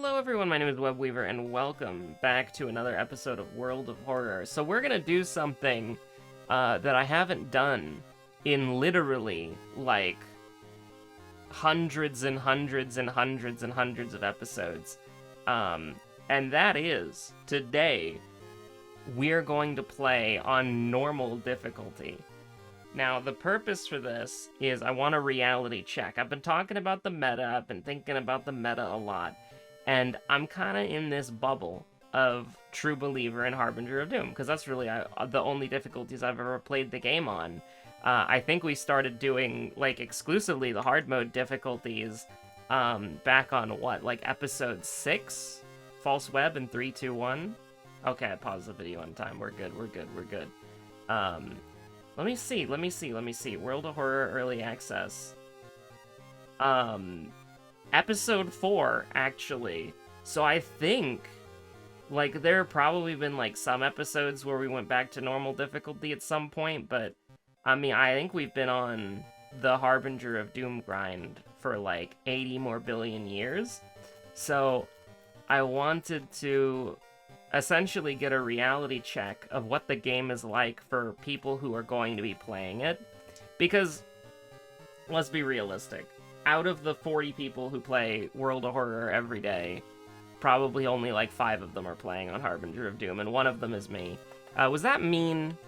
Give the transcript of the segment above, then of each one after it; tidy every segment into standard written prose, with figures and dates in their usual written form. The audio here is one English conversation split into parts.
Hello everyone, my name is Webweaver, and welcome back to another episode of World of Horror. So we're gonna do something that I haven't done in literally, like, hundreds and hundreds and hundreds and hundreds of episodes. And that is, today, we're going to play on normal difficulty. Now, the purpose for this is I want a reality check. I've been talking about the meta, I've been thinking about the meta a lot. And I'm kind of in this bubble of True Believer and Harbinger of Doom, because that's really the only difficulties I've ever played the game on. I think we started doing, like, exclusively the hard mode difficulties back on, what, like, episode 6? False Web in 3, 2, 1? Okay, I paused the video on time. We're good. Let me see. World of Horror Early Access. Episode 4, actually. So I think, like, there have probably been, like, some episodes where we went back to normal difficulty at some point, but, I mean, I think we've been on the Harbinger of Doom grind for, like, 80 more billion years. So, I wanted to essentially get a reality check of what the game is like for people who are going to be playing it. Because, let's be realistic. Out of the 40 people who play World of Horror every day, probably only like 5 of them are playing on Harbinger of Doom, and one of them is me. Was that mean?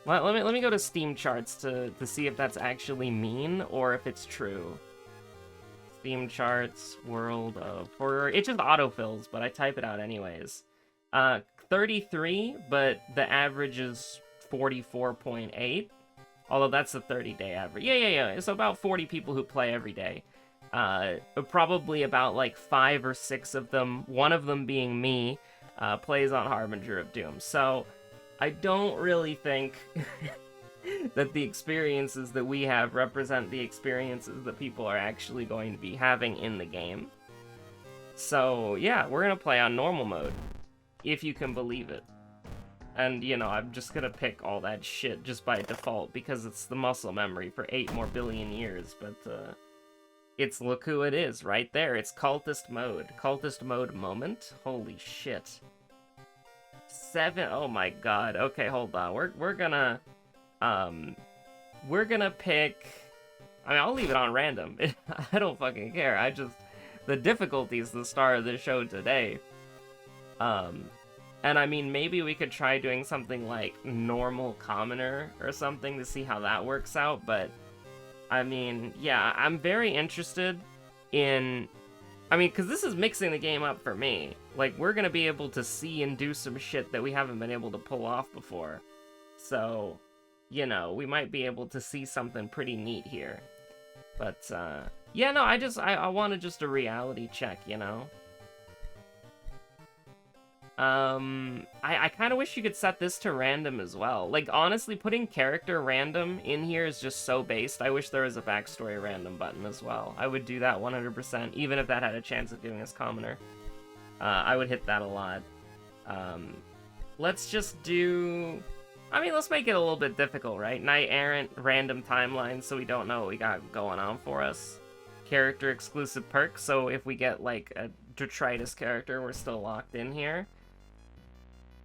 Well, let me go to Steam charts to see if that's actually mean or if it's true. Steam charts, World of Horror. It just autofills, but I type it out anyways. 33, but the average is 44.8. Although that's the 30-day average. Yeah. It's about 40 people who play every day. Probably about like 5 or 6 of them, one of them being me, plays on Harbinger of Doom. So I don't really think that the experiences that we have represent the experiences that people are actually going to be having in the game. So yeah, we're going to play on normal mode, if you can believe it. And, you know, I'm just gonna pick all that shit just by default, because it's the muscle memory for 8 more billion years, but, it's, look who it is, right there. It's Cultist Mode. Cultist Mode moment? Holy shit. 7, oh my god. Okay, hold on. We're gonna pick, I mean, I'll leave it on random. I don't fucking care. The difficulty's the star of the show today. And I mean, maybe we could try doing something like normal commoner or something to see how that works out, but I mean, yeah, I'm very interested in, I mean, because this is mixing the game up for me. Like, we're gonna be able to see and do some shit that we haven't been able to pull off before. So, you know, we might be able to see something pretty neat here. But, yeah, no, I wanted just a reality check, you know? I kind of wish you could set this to random as well. Like, honestly, putting character random in here is just so based. I wish there was a backstory random button as well. I would do that 100%, even if that had a chance of giving us commoner. I would hit that a lot. Let's just do, I mean, let's make it a little bit difficult, right? Knight Errant, random timeline, so we don't know what we got going on for us. Character exclusive perks, so if we get, like, a detritus character, we're still locked in here.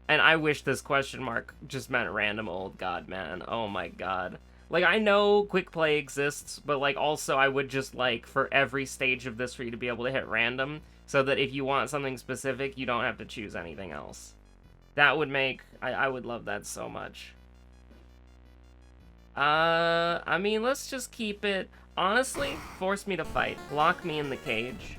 And I wish this question mark just meant random old god, man. Oh my god. Like, I know quick play exists, but, like, also I would just like for every stage of this for you to be able to hit random, so that if you want something specific, you don't have to choose anything else. That would make, I would love that so much. I mean, let's just keep it, honestly, force me to fight. Lock me in the cage.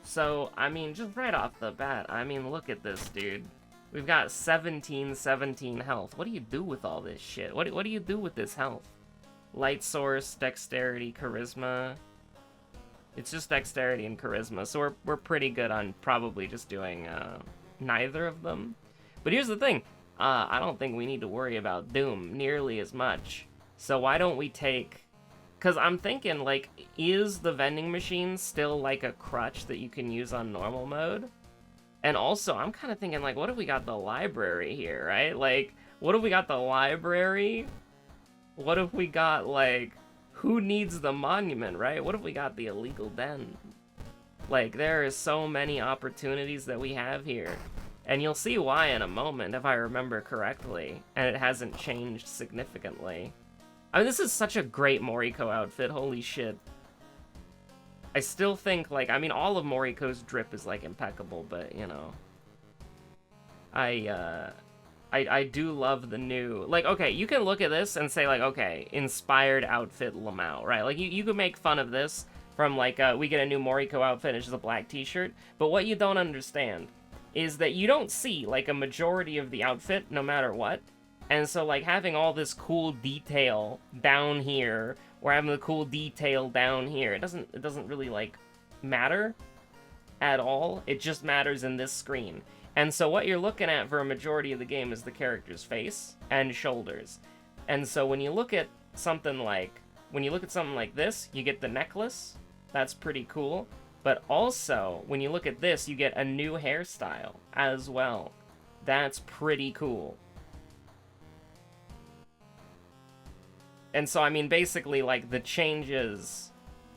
So, I mean, just right off the bat, I mean, look at this, dude. We've got 17 health. What do you do with all this shit? What do you do with this health? Light source, dexterity, charisma. It's just dexterity and charisma, so we're pretty good on probably just doing neither of them. But here's the thing. I don't think we need to worry about Doom nearly as much. So why don't we take, because I'm thinking, like, is the vending machine still, like, a crutch that you can use on normal mode? And also, I'm kind of thinking, like, what if we got the library here, right? Like, what if we got the library? What if we got, like, who needs the monument, right? What if we got the illegal den? Like, there are so many opportunities that we have here. And you'll see why in a moment, if I remember correctly. And it hasn't changed significantly. I mean, this is such a great Moriko outfit, holy shit. I still think, like, I mean, all of Moriko's drip is, like, impeccable, but, you know. I do love the new... Like, okay, you can look at this and say, like, okay, inspired outfit Lamau, right? Like, you could make fun of this from, like, we get a new Moriko outfit and it's just a black t-shirt, but what you don't understand is that you don't see, like, a majority of the outfit, no matter what. And so, like, having all this cool detail down here, or having the cool detail down here, it doesn't really, like, matter at all. It just matters in this screen. And so what you're looking at for a majority of the game is the character's face and shoulders. And so when you look at something like this, you get the necklace. That's pretty cool. But also, when you look at this, you get a new hairstyle as well. That's pretty cool. And so, I mean, basically, like, the changes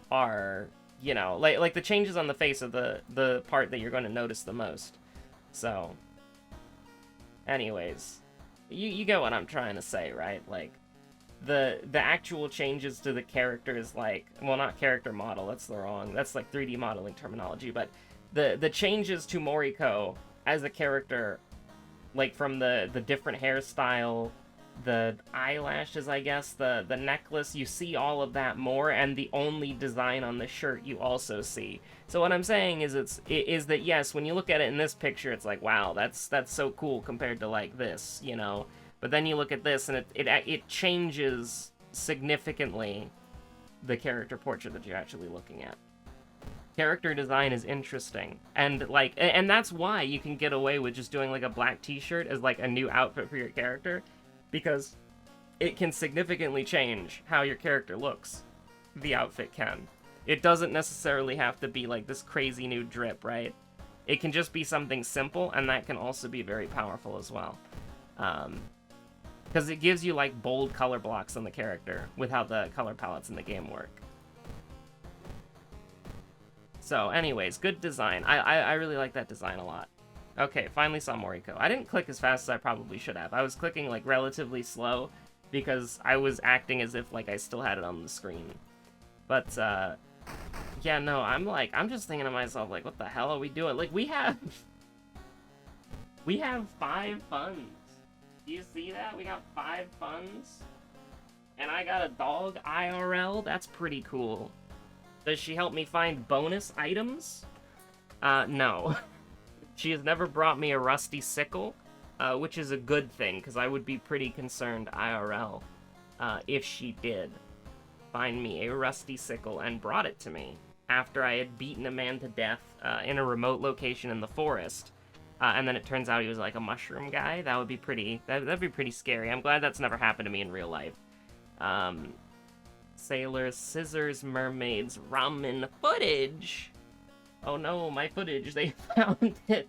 are, you know, like the changes on the face of the part that you're going to notice the most. So, anyways, you get what I'm trying to say, right? Like, the actual changes to the characters, like, well, not character model, that's like 3D modeling terminology, but the changes to Moriko as a character, like, from the different hairstyle, the eyelashes, I guess, the necklace, you see all of that more, and the only design on the shirt you also see. So what I'm saying is is that, yes, when you look at it in this picture, it's like, wow, that's so cool compared to, like, this, you know? But then you look at this, and it changes significantly the character portrait that you're actually looking at. Character design is interesting, and, like, and that's why you can get away with just doing, like, a black t-shirt as, like, a new outfit for your character, because it can significantly change how your character looks. The outfit can. It doesn't necessarily have to be, like, this crazy new drip, right? It can just be something simple, and that can also be very powerful as well. Because it gives you, like, bold color blocks on the character with how the color palettes in the game work. So, anyways, good design. I really like that design a lot. Okay, finally saw Moriko. I didn't click as fast as I probably should have. I was clicking, like, relatively slow because I was acting as if, like, I still had it on the screen. But, yeah, no, I'm just thinking to myself, like, what the hell are we doing? Like, we have 5 funds. Do you see that? We got 5 funds. And I got a dog IRL? That's pretty cool. Does she help me find bonus items? No. She has never brought me a rusty sickle, which is a good thing, because I would be pretty concerned IRL if she did find me a rusty sickle and brought it to me after I had beaten a man to death in a remote location in the forest. And then it turns out he was like a mushroom guy. That would be pretty, that'd be pretty scary. I'm glad that's never happened to me in real life. Sailors, scissors, mermaids, ramen footage. Oh no, my footage, they found it.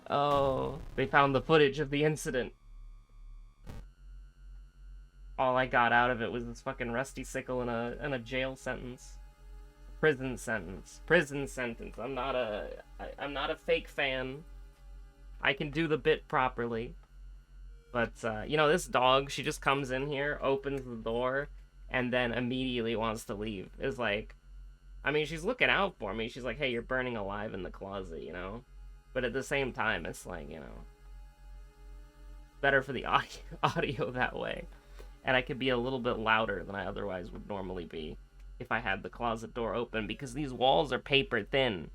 Oh, they found the footage of the incident. All I got out of it was this fucking rusty sickle and a jail sentence. Prison sentence. Prison sentence. I'm not a fake fan. I can do the bit properly. But, you know, this dog, she just comes in here, opens the door, and then immediately wants to leave. It's like, I mean, she's looking out for me. She's like, hey, you're burning alive in the closet, you know? But at the same time, it's like, you know, better for the audio that way. And I could be a little bit louder than I otherwise would normally be if I had the closet door open, because these walls are paper thin.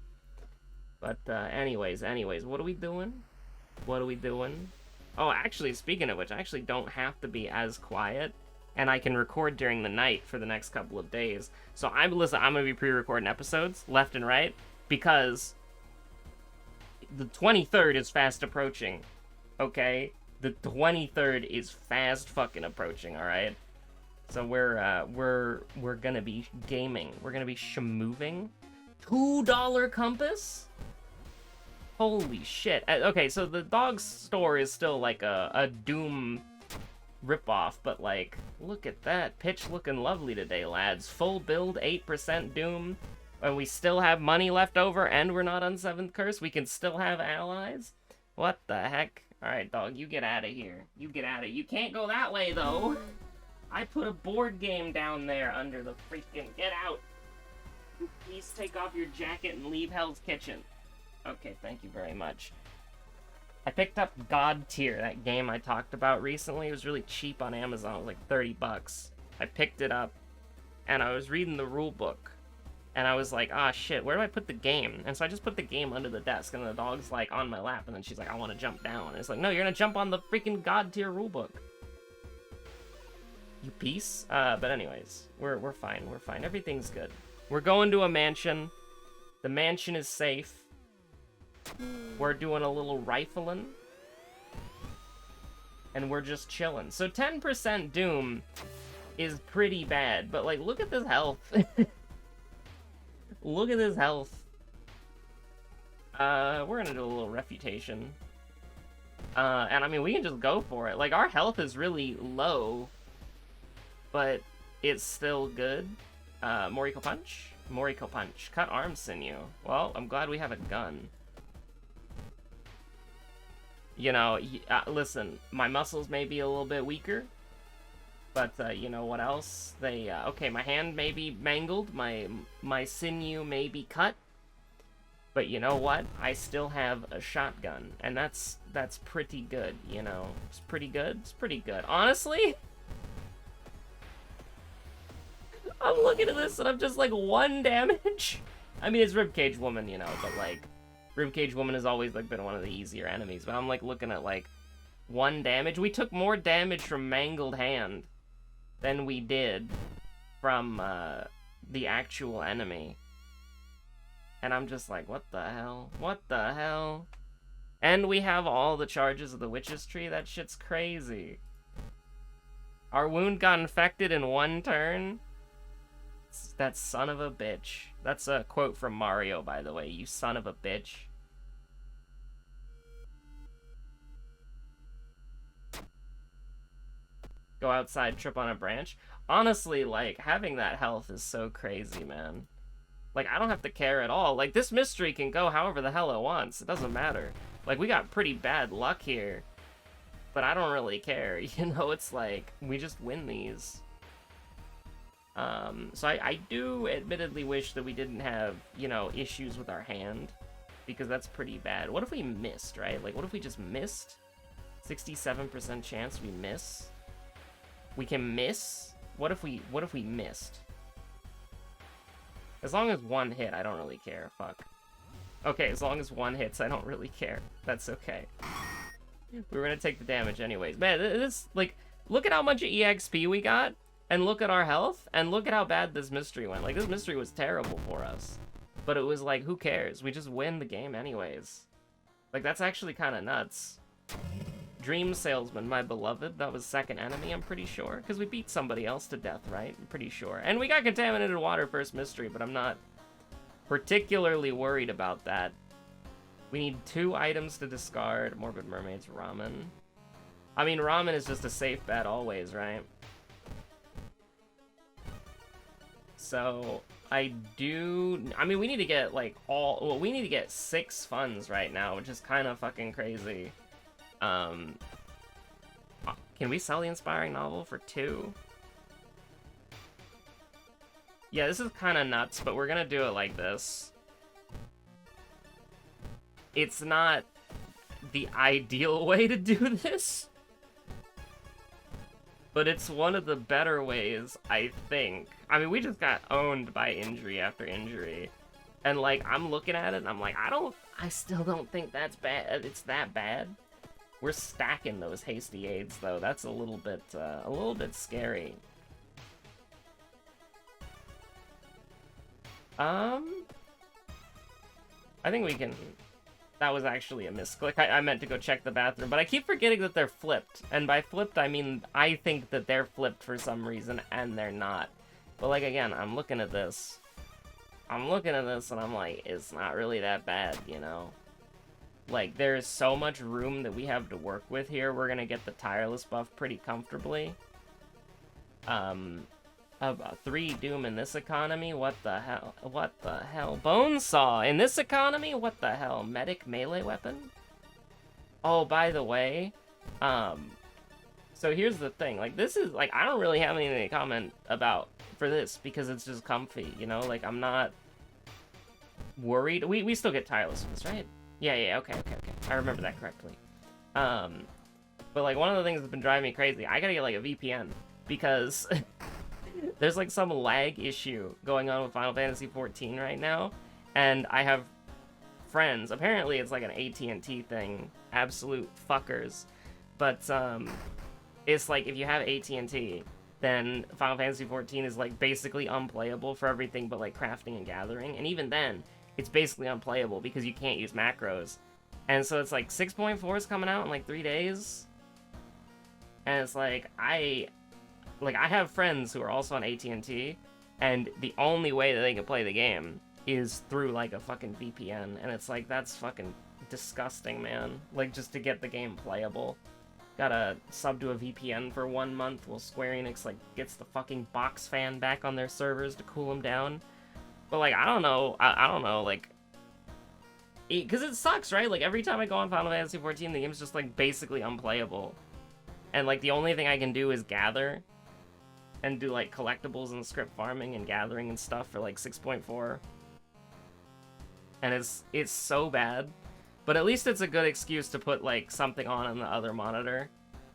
But, anyways, what are we doing? What are we doing? Oh, actually, speaking of which, I actually don't have to be as quiet, and I can record during the night for the next couple of days. So I'm gonna be pre-recording episodes left and right, because the 23rd is fast approaching. Okay, the 23rd is fast fucking approaching. All right, so we're gonna be gaming. We're gonna be shamoving. $2 compass. Holy shit. Okay, so the dog store is still like a Doom ripoff, but like, look at that. Pitch looking lovely today, lads. Full build, 8% Doom. And we still have money left over, and we're not on 7th curse. We can still have allies. What the heck? Alright, dog, you get out of here. You get out of here. You can't go that way, though. I put a board game down there under the freaking... Get out! Please take off your jacket and leave Hell's Kitchen. Okay, thank you very much. I picked up God Tier, that game I talked about recently. It was really cheap on Amazon. It was like 30 bucks. I picked it up, and I was reading the rule book. And I was like, ah, shit, where do I put the game? And so I just put the game under the desk, and the dog's, like, on my lap, and then she's like, I want to jump down. And it's like, no, you're gonna jump on the freaking God Tier rulebook. You piece? But anyways, we're fine, we're fine. Everything's good. We're going to a mansion. The mansion is safe. We're doing a little rifling. And we're just chilling. So 10% Doom is pretty bad, but, like, look at this health. Look at this health. We're gonna do a little refutation. And I mean, we can just go for it. Like, our health is really low, but it's still good. Moriko Punch? Moriko Punch. Cut arm sinew. Well, I'm glad we have a gun. You know, listen, my muscles may be a little bit weaker, but, you know what else? They, okay, my hand may be mangled, my sinew may be cut, but you know what? I still have a shotgun, and that's pretty good, you know? It's pretty good? It's pretty good. Honestly? I'm looking at this, and I'm just like, 1 damage? I mean, it's Ribcage Woman, you know, but, like, Ribcage Woman has always, like, been one of the easier enemies, but I'm, like, looking at, like, 1 damage. We took more damage from Mangled Hand than we did from the actual enemy. And I'm just like, what the hell? What the hell? And we have all the charges of the Witch's Tree? That shit's crazy. Our wound got infected in 1 turn? That son of a bitch. That's a quote from Mario, by the way. You son of a bitch. Go outside, trip on a branch. Honestly, like, having that health is so crazy, man. Like, I don't have to care at all. Like, this mystery can go however the hell it wants. It doesn't matter. Like, we got pretty bad luck here. But I don't really care. You know, it's like, we just win these. So I do admittedly wish that we didn't have, you know, issues with our hand. Because that's pretty bad. What if we missed, right? Like, what if we just missed? 67% chance we miss? We can miss? What if we missed? As long as 1 hit, I don't really care. Fuck. Okay, as long as 1 hits, I don't really care. That's okay. We were gonna take the damage anyways. Man, this, like, look at how much EXP we got, and look at our health, and look at how bad this mystery went. Like, this mystery was terrible for us. But it was like, who cares? We just win the game anyways. Like, that's actually kind of nuts. Dream Salesman, my beloved. That was 2nd enemy, I'm pretty sure. Because we beat somebody else to death, right? I'm pretty sure. And we got contaminated water first mystery, but I'm not particularly worried about that. We need 2 items to discard. Morbid Mermaid's Ramen. I mean, Ramen is just a safe bet always, right? So, I mean, we need to get, like, we need to get 6 funds right now, which is kind of fucking crazy. Can we sell the inspiring novel for 2? Yeah, this is kind of nuts, but we're gonna do it like this. It's not the ideal way to do this, but it's one of the better ways, I think. I mean, we just got owned by injury after injury, and, like, I'm looking at it, and I'm like, I still don't think that's bad. It's that bad. We're stacking those hasty aids, though. That's a little bit scary. I think we can... That was actually a misclick. I meant to go check the bathroom, but I keep forgetting that they're flipped. And by flipped, I mean, I think that they're flipped for some reason, and they're not. But, like, again, I'm looking at this. And I'm like, it's not really that bad, you know? Like, there's so much room that we have to work with here. We're gonna get the tireless buff pretty comfortably. 3 Doom in this economy? What the hell? What the hell? Bonesaw in this economy? What the hell? Medic melee weapon? Oh, by the way, so here's the thing. Like, this is, like, I don't really have anything to comment about for this because it's just comfy, you know? Like, I'm not worried. We still get tireless with this, right? Yeah, okay. I remember that correctly. But, like, one of the things that's been driving me crazy, I gotta get, like, a VPN because there's, like, some lag issue going on with Final Fantasy XIV right now, and I have friends. Apparently, it's, like, an AT&T thing. Absolute fuckers. But, it's, like, if you have AT&T, then Final Fantasy XIV is, like, basically unplayable for everything but, like, crafting and gathering, and even then, it's basically unplayable because you can't use macros. And so it's, like, 6.4 is coming out in, like, 3 days. And it's like, I have friends who are also on AT&T, and the only way that they can play the game is through, like, a fucking VPN, and it's like, that's fucking disgusting, man. Like, just to get the game playable. Gotta sub to a VPN for 1 month while Square Enix, like, gets the fucking box fan back on their servers to cool them down. But, like, I don't know, like, because it sucks, right? Like, every time I go on Final Fantasy XIV, the game's just, like, basically unplayable. And, like, the only thing I can do is gather and do, like, collectibles and script farming and gathering and stuff for, like, 6.4. And it's so bad. But at least it's a good excuse to put, like, something on the other monitor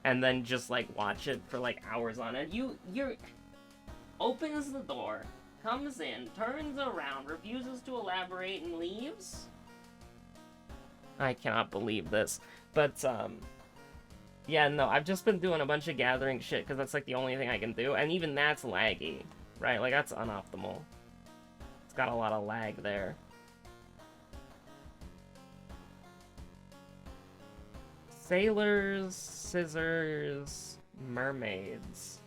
and then just, like, watch it for, like, hours on it. You're... opens the door, comes in, turns around, refuses to elaborate, and leaves? I cannot believe this. But, yeah, no, I've just been doing a bunch of gathering shit, because that's, like, the only thing I can do, and even that's laggy, right? Like, that's unoptimal. It's got a lot of lag there. Sailors, scissors, mermaids.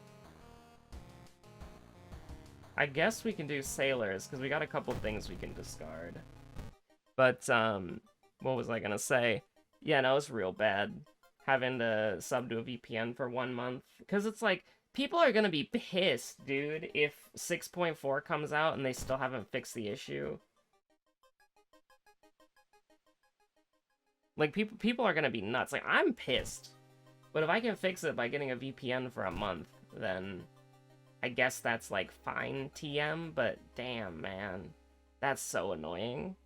I guess we can do sailors, because we got a couple things we can discard. But, what was I gonna say? Yeah, no, it's real bad having to sub to a VPN for 1 month. Because it's like, people are gonna be pissed, dude, if 6.4 comes out and they still haven't fixed the issue. Like, people are gonna be nuts. Like, I'm pissed. But if I can fix it by getting a VPN for a month, then I guess that's, like, fine TM, but damn, man. That's so annoying.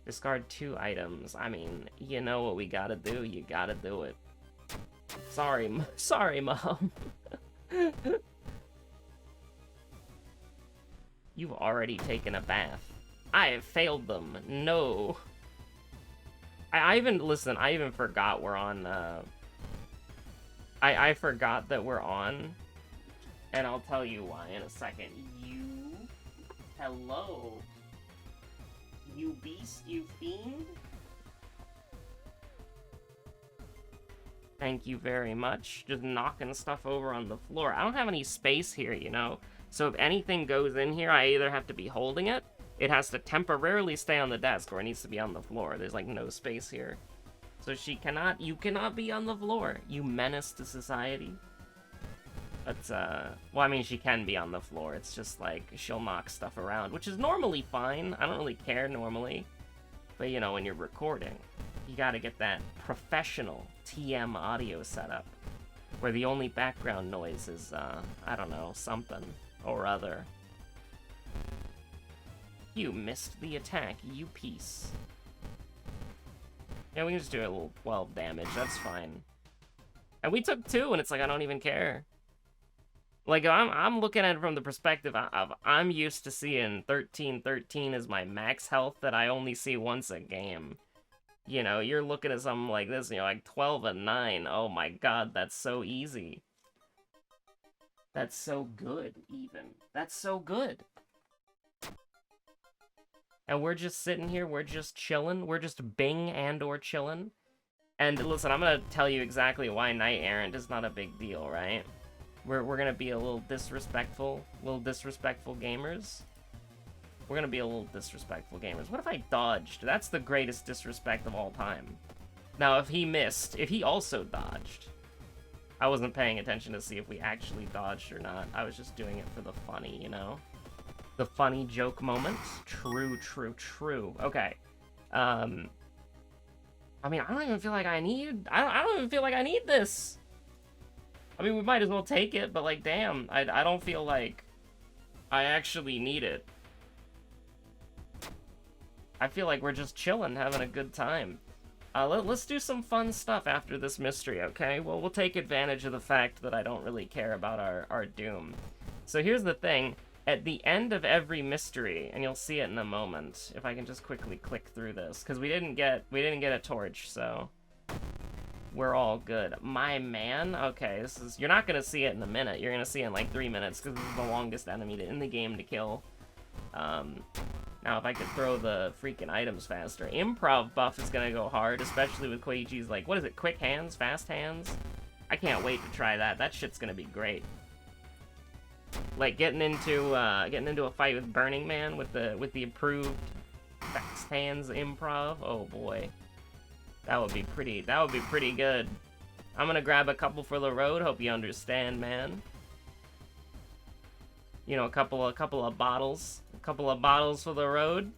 Discard 2 items. I mean, you know what we gotta do. You gotta do it. Sorry, Mom. You've already taken a bath. I have failed them. No. I even forgot we're on, I forgot that we're on, and I'll tell you why in a second. Hello? You beast, you fiend? Thank you very much. Just knocking stuff over on the floor. I don't have any space here, you know? So if anything goes in here, I either have to be holding it, it has to temporarily stay on the desk, or it needs to be on the floor. There's, like, no space here. So you cannot be on the floor, you menace to society. But, well, I mean, she can be on the floor. It's just, like, she'll knock stuff around, which is normally fine. I don't really care normally. But, you know, when you're recording, you gotta get that professional TM audio setup, where the only background noise is, I don't know, something or other. You missed the attack, you piece. Yeah, we can just do a little 12 damage, that's fine. And we took 2, and it's like, I don't even care. Like, I'm looking at it from the perspective of I'm used to seeing 13 as my max health that I only see once a game. You know, you're looking at something like this, and you're like, 12 and 9. Oh my god, that's so easy. That's so good, even. That's so good. And we're just sitting here, we're just chilling, we're just Bing and or chilling. And listen, I'm gonna tell you exactly why Knight Errant is not a big deal, right? We're gonna be a little disrespectful gamers. We're gonna be a little disrespectful gamers. What if I dodged? That's the greatest disrespect of all time. Now, if he missed, if he also dodged, I wasn't paying attention to see if we actually dodged or not. I was just doing it for the funny, you know? The funny joke moment. True, true, true. Okay. I mean, I don't even feel like I need... I don't even feel like I need this. I mean, we might as well take it, but, like, damn. I don't feel like I actually need it. I feel like we're just chilling, having a good time. Let's do some fun stuff after this mystery, okay? Well, we'll take advantage of the fact that I don't really care about our doom. So here's the thing. At the end of every mystery, and you'll see it in a moment, if I can just quickly click through this, because we didn't get a torch, so we're all good. My man? Okay, this is... You're not going to see it in a minute. You're going to see it in, like, 3 minutes, because this is the longest enemy in the game to kill. Now, if I could throw the freaking items faster. Improv buff is gonna go hard, especially with Koichi's, like, what is it, quick hands, fast hands? I can't wait to try that. That shit's gonna be great. Like, getting into a fight with Burning Man with the approved fast hands improv. Oh boy. That would be pretty good. I'm gonna grab a couple for the road, hope you understand, man. You know, a couple of bottles. A couple of bottles for the road.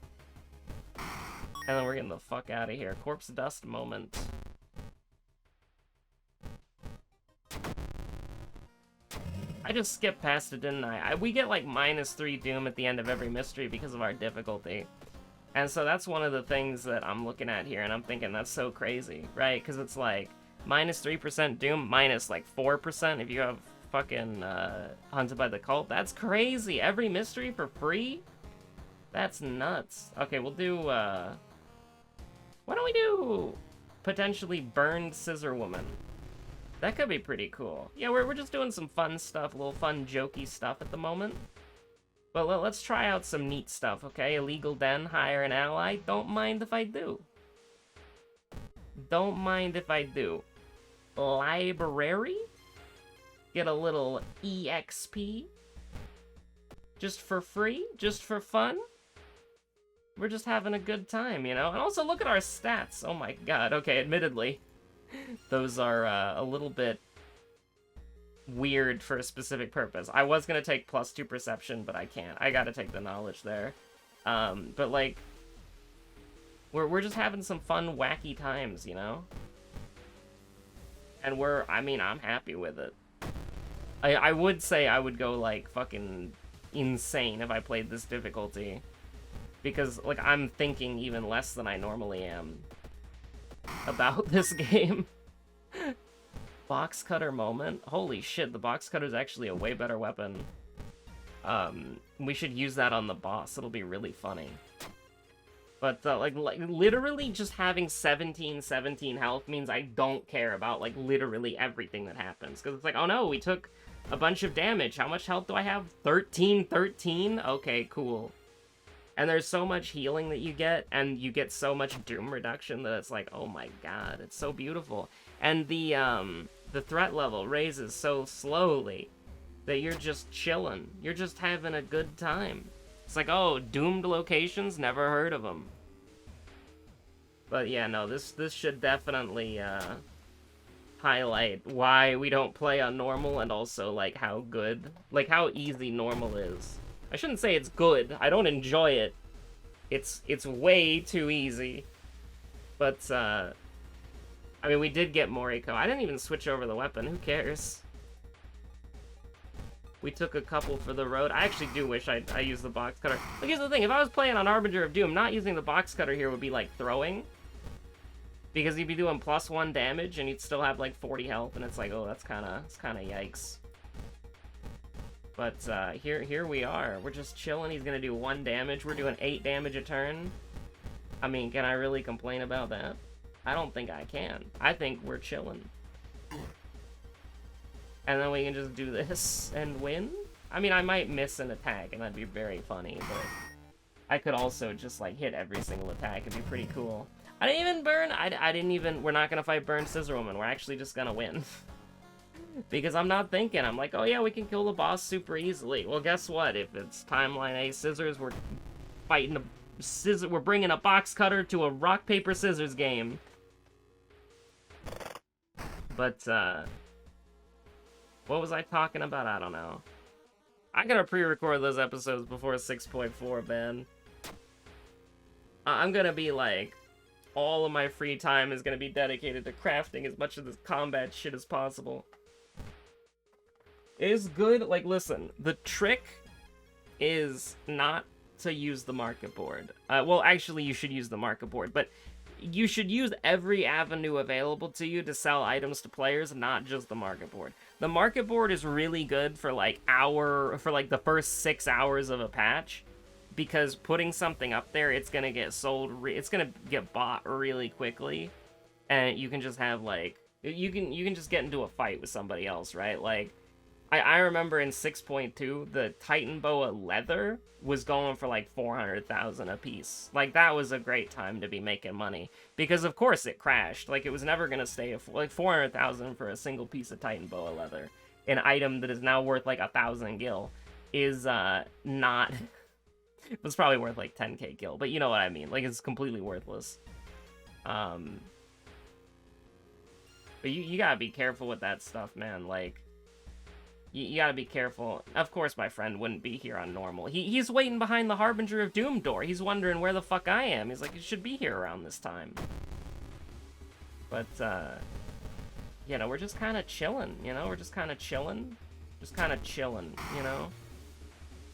And then we're getting the fuck out of here. Corpse dust moment. I just skipped past it, didn't I? We get like -3 doom at the end of every mystery because of our difficulty. And so that's one of the things that I'm looking at here, and I'm thinking that's so crazy, right? Because it's like -3% doom, minus like 4% if you have fucking Hunted by the Cult. That's crazy. Every mystery for free? That's nuts. Okay, we'll do why don't we do potentially Burned Scissor Woman? That could be pretty cool. Yeah, we're just doing some fun stuff, a little fun jokey stuff at the moment. But let's try out some neat stuff, okay? Illegal Den, hire an ally. Don't mind if I do. Don't mind if I do. Library? Get a little EXP. Just for free? Just for fun? We're just having a good time, you know? And also, look at our stats. Oh my god. Okay, admittedly, those are a little bit weird for a specific purpose. I was gonna take +2 perception, but I can't. I gotta take the knowledge there. But, like, we're just having some fun, wacky times, you know? And I mean, I'm happy with it. I would say I would go, like, fucking insane if I played this difficulty. Because, like, I'm thinking even less than I normally am about this game. Box cutter moment? Holy shit, the box cutter is actually a way better weapon. We should use that on the boss. It'll be really funny. But, like literally just having 17 health means I don't care about, like, literally everything that happens. Because it's like, oh no, we took a bunch of damage. How much health do I have? 13? Okay, cool. And there's so much healing that you get, and you get so much doom reduction that it's like, oh my god, it's so beautiful. And the threat level raises so slowly that you're just chilling. You're just having a good time. It's like, oh, doomed locations? Never heard of them. But yeah, no, this should definitely highlight why we don't play on normal, and also, like, how good, like, how easy normal is. I shouldn't say it's good. I don't enjoy it. It's way too easy. But, I mean, we did get Moriko. I didn't even switch over the weapon. Who cares? We took a couple for the road. I actually do wish I used the box cutter. But here's the thing. If I was playing on Harbinger of Doom, not using the box cutter here would be like throwing. Because you'd be doing +1 damage, and you'd still have like 40 health, and it's like, oh, it's kind of yikes. But here we are. We're just chilling. He's gonna do 1 damage. We're doing 8 damage a turn. I mean, can I really complain about that? I don't think I can. I think we're chilling. And then we can just do this and win? I mean, I might miss an attack, and that'd be very funny, but I could also just, like, hit every single attack. It'd be pretty cool. I didn't even burn. I didn't even... We're not gonna fight Burn Scissor Woman. We're actually just gonna win. Because I'm not thinking. I'm like, oh yeah, we can kill the boss super easily. Well, guess what? If it's Timeline A Scissors, we're fighting a scissor... We're bringing a box cutter to a rock, paper, scissors game. But, What was I talking about? I don't know. I gotta pre-record those episodes before 6.4, man. I'm gonna be like, all of my free time is gonna be dedicated to crafting as much of this combat shit as possible. It is good, like, listen, the trick is not to use the market board. Well, actually, you should use the market board, but you should use every avenue available to you to sell items to players, not just the market board. The market board is really good for, like, the first 6 hours of a patch, because putting something up there, it's gonna get sold, it's gonna get bought really quickly, and you can just have, like, you can just get into a fight with somebody else, right? Like, I remember in 6.2, the Titan Boa leather was going for like 400,000 a piece. Like, that was a great time to be making money, because of course it crashed. Like, it was never gonna stay like 400,000 for a single piece of Titan Boa leather, an item that is now worth like 1,000 gil, is not. It was probably worth like 10k gil, but you know what I mean. Like, it's completely worthless. But you gotta be careful with that stuff, man. Like, you gotta be careful. Of course my friend wouldn't be here on normal. He's waiting behind the Harbinger of Doom door. He's wondering where the fuck I am. He's like, you should be here around this time. But, you know, we're just kind of chilling, you know? We're just kind of chilling. Just kind of chilling, you know?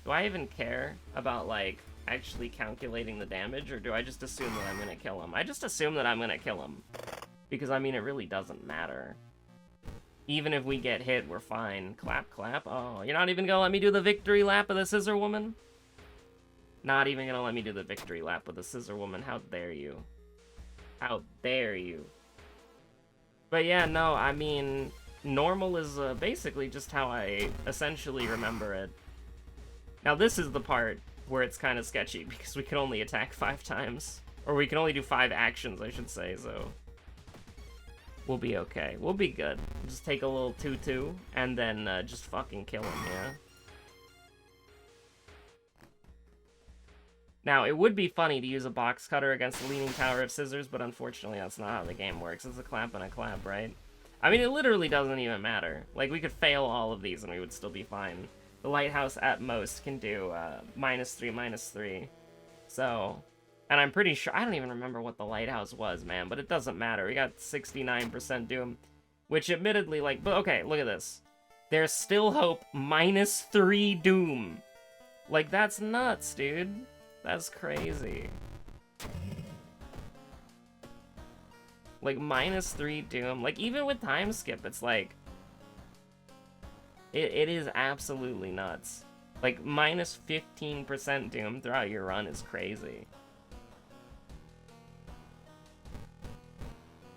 Do I even care about, like, actually calculating the damage, or do I just assume that I'm gonna kill him? I just assume that I'm gonna kill him. Because, I mean, it really doesn't matter. Even if we get hit, we're fine. Clap, clap. Oh, you're not even gonna let me do the victory lap of the Scissor Woman? Not even gonna let me do the victory lap of the Scissor Woman. How dare you? How dare you? But yeah, no, I mean, normal is basically just how I essentially remember it. Now, this is the part where it's kind of sketchy, because we can only attack 5 times. Or we can only do 5 actions, I should say, so we'll be okay. We'll be good. Just take a little 2-2, and then just fucking kill him, yeah? Now, it would be funny to use a box cutter against the Leaning Tower of Scissors, but unfortunately that's not how the game works. It's a clap and a clap, right? I mean, it literally doesn't even matter. Like, we could fail all of these and we would still be fine. The Lighthouse at most can do -3/-3. So, and I'm pretty sure, I don't even remember what the Lighthouse was, man, but it doesn't matter. We got 69% Doom, which admittedly, like, but okay, look at this. There's still hope, -3 Doom. Like, that's nuts, dude. That's crazy. Like, -3 Doom. Like, even with time skip, it's like, it is absolutely nuts. Like, -15% Doom throughout your run is crazy.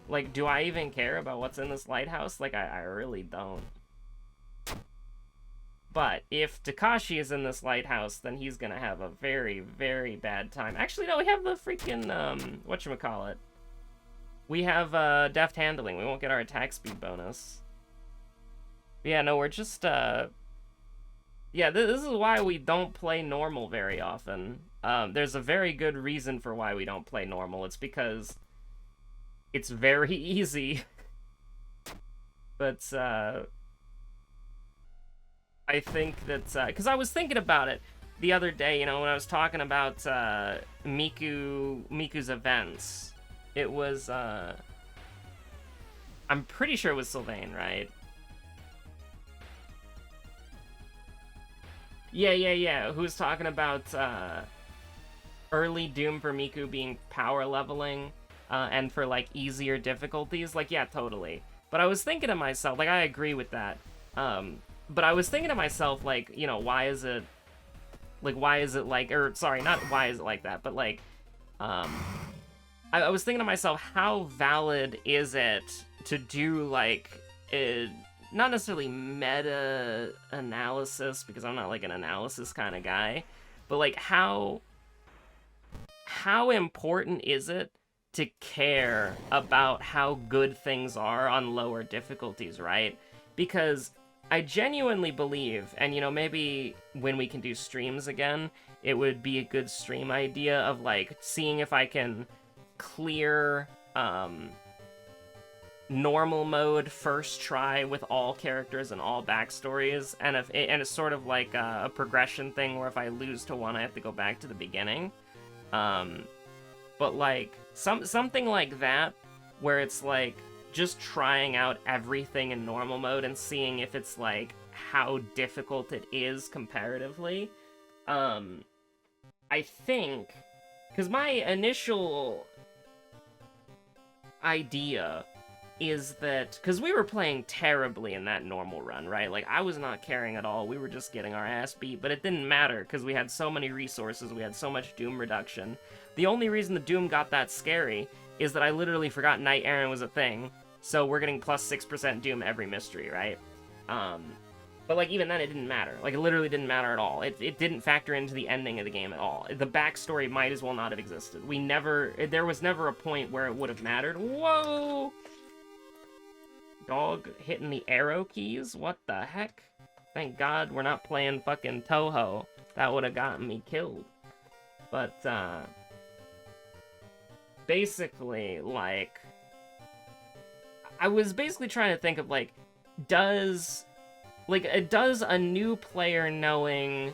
Like, do I even care about what's in this lighthouse? Like, I really don't. But if Takashi is in this lighthouse, then he's gonna have a very, very bad time. Actually, no, we have the freaking, whatchamacallit. We have, deft handling. We won't get our attack speed bonus. But yeah, no, we're just, yeah, this is why we don't play normal very often. There's a very good reason for why we don't play normal. It's because it's very easy. But, I think that, because I was thinking about it the other day, you know, when I was talking about, Miku's events. It was, I'm pretty sure it was Sylvain, right? Yeah, who was talking about, early Doom for Miku being power leveling, and for, like, easier difficulties. Like, yeah, totally. But I was thinking to myself, like, I agree with that, but I was thinking to myself, like, you know, why is it like, or, sorry, not why is it like that, but, like, I was thinking to myself, how valid is it to do, like, not necessarily meta-analysis, because I'm not, like, an analysis kind of guy, but, like, how important is it to care about how good things are on lower difficulties, right? Because I genuinely believe, and, you know, maybe when we can do streams again, it would be a good stream idea of, like, seeing if I can clear, normal mode first try with all characters and all backstories, and it's sort of like a progression thing where if I lose to one, I have to go back to the beginning. But like something like that, where it's like just trying out everything in normal mode and seeing if it's like how difficult it is comparatively. I think, because my initial idea is that, because we were playing terribly in that normal run, right? Like, I was not caring at all. We were just getting our ass beat, but it didn't matter, because we had so many resources, we had so much Doom reduction. The only reason the Doom got that scary is that I literally forgot Knight Errant was a thing, so we're getting plus 6% Doom every mystery, right? But, like, even then, it didn't matter. Like, it literally didn't matter at all. It didn't factor into the ending of the game at all. The backstory might as well not have existed. There was never a point where it would have mattered. Whoa! Dog hitting the arrow keys? What the heck? Thank God we're not playing fucking Toho. That would have gotten me killed. But, basically, like, I was basically trying to think of, like, does a new player knowing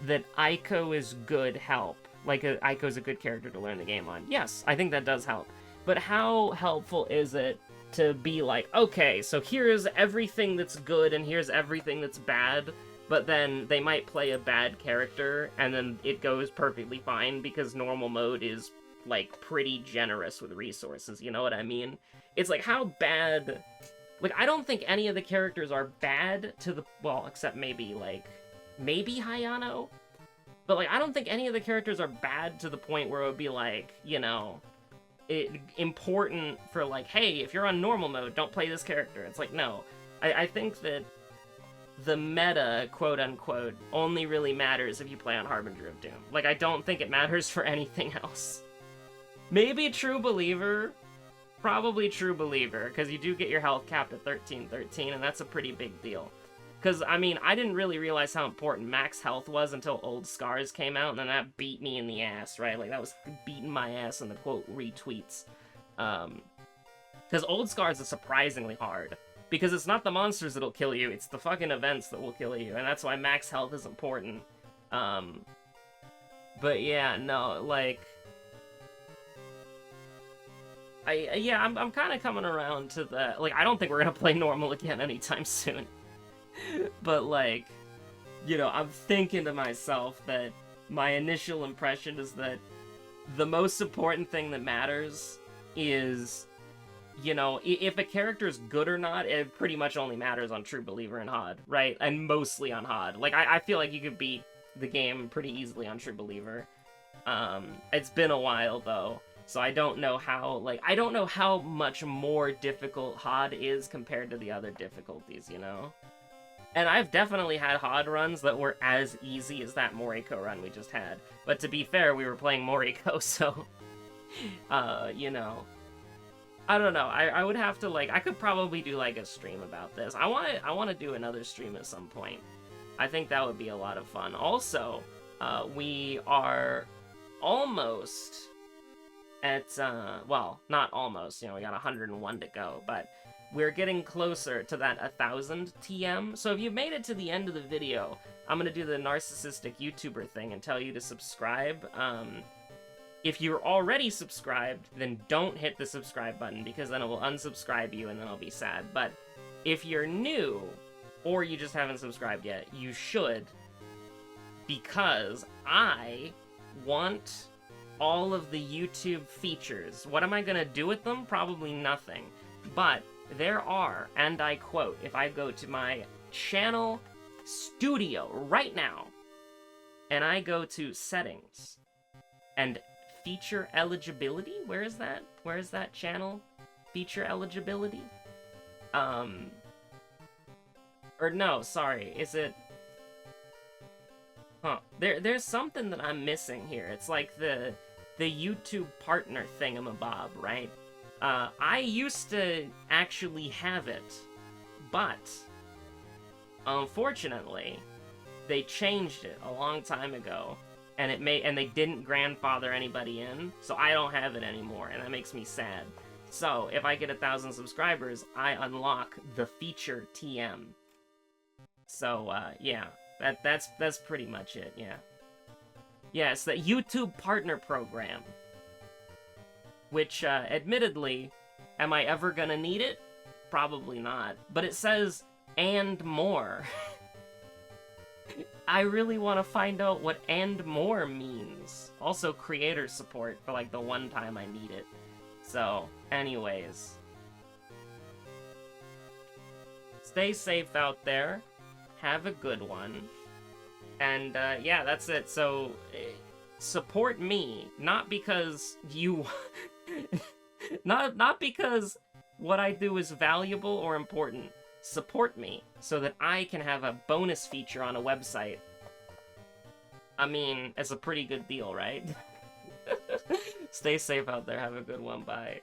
that Aiko is good help? Like, Aiko's a good character to learn the game on. Yes, I think that does help. But how helpful is it to be like, okay, so here's everything that's good and here's everything that's bad, but then they might play a bad character and then it goes perfectly fine because normal mode is, like, pretty generous with resources, you know what I mean? It's like, how bad... Like, I don't think any of the characters are bad to the... Well, except maybe Hayano? But, like, I don't think any of the characters are bad to the point where it would be, like, you know, important for, like, hey, if you're on normal mode, don't play this character. It's like, no. I think that the meta, quote-unquote, only really matters if you play on Harbinger of Doom. Like, I don't think it matters for anything else. Maybe True Believer... Probably True Believer, because you do get your health capped at 1313, and that's a pretty big deal. Because, I mean, I didn't really realize how important max health was until Old Scars came out, and then that beat me in the ass, right? Like, that was beating my ass in the, quote, retweets. Because Old Scars is surprisingly hard. Because it's not the monsters that'll kill you, it's the fucking events that will kill you, and that's why max health is important. But yeah, no, like... I'm kind of coming around to that. Like, I don't think we're gonna play normal again anytime soon. But, like, you know, I'm thinking to myself that my initial impression is that the most important thing that matters is, you know, if a character's good or not, it pretty much only matters on True Believer and HOD, right? And mostly on HOD. Like, I feel like you could beat the game pretty easily on True Believer. It's been a while, though. So I don't know how much more difficult HOD is compared to the other difficulties, you know? And I've definitely had HOD runs that were as easy as that Moriko run we just had. But to be fair, we were playing Moriko, so... you know... I don't know, I would have to, like... I could probably do, like, a stream about this. I want to do another stream at some point. I think that would be a lot of fun. Also, we are almost... at, well, not almost, you know, we got 101 to go, but we're getting closer to that 1,000 TM, so if you made it to the end of the video, I'm gonna do the narcissistic YouTuber thing and tell you to subscribe. If you're already subscribed, then don't hit the subscribe button, because then it will unsubscribe you and then I'll be sad, but if you're new, or you just haven't subscribed yet, you should, because I want... all of the YouTube features. What am I gonna do with them? Probably nothing. But there are, and I quote, if I go to my channel studio right now, and I go to settings, and feature eligibility, where is that? Where is that channel? Feature eligibility? Or no, sorry, is it... Huh, there's something that I'm missing here. It's like the YouTube partner thingamabob, right? I used to actually have it, but unfortunately, they changed it a long time ago, and they didn't grandfather anybody in, so I don't have it anymore, and that makes me sad. So, if I get 1,000 subscribers, I unlock the feature TM. So, yeah. That's pretty much it, yeah. Yeah, it's the YouTube Partner Program. Which, admittedly, am I ever gonna need it? Probably not. But it says, and more. I really want to find out what and more means. Also, creator support for, like, the one time I need it. So, anyways. Stay safe out there. Have a good one. And, yeah, that's it. So, support me. Not because you... not because what I do is valuable or important. Support me so that I can have a bonus feature on a website. I mean, it's a pretty good deal, right? Stay safe out there. Have a good one. Bye.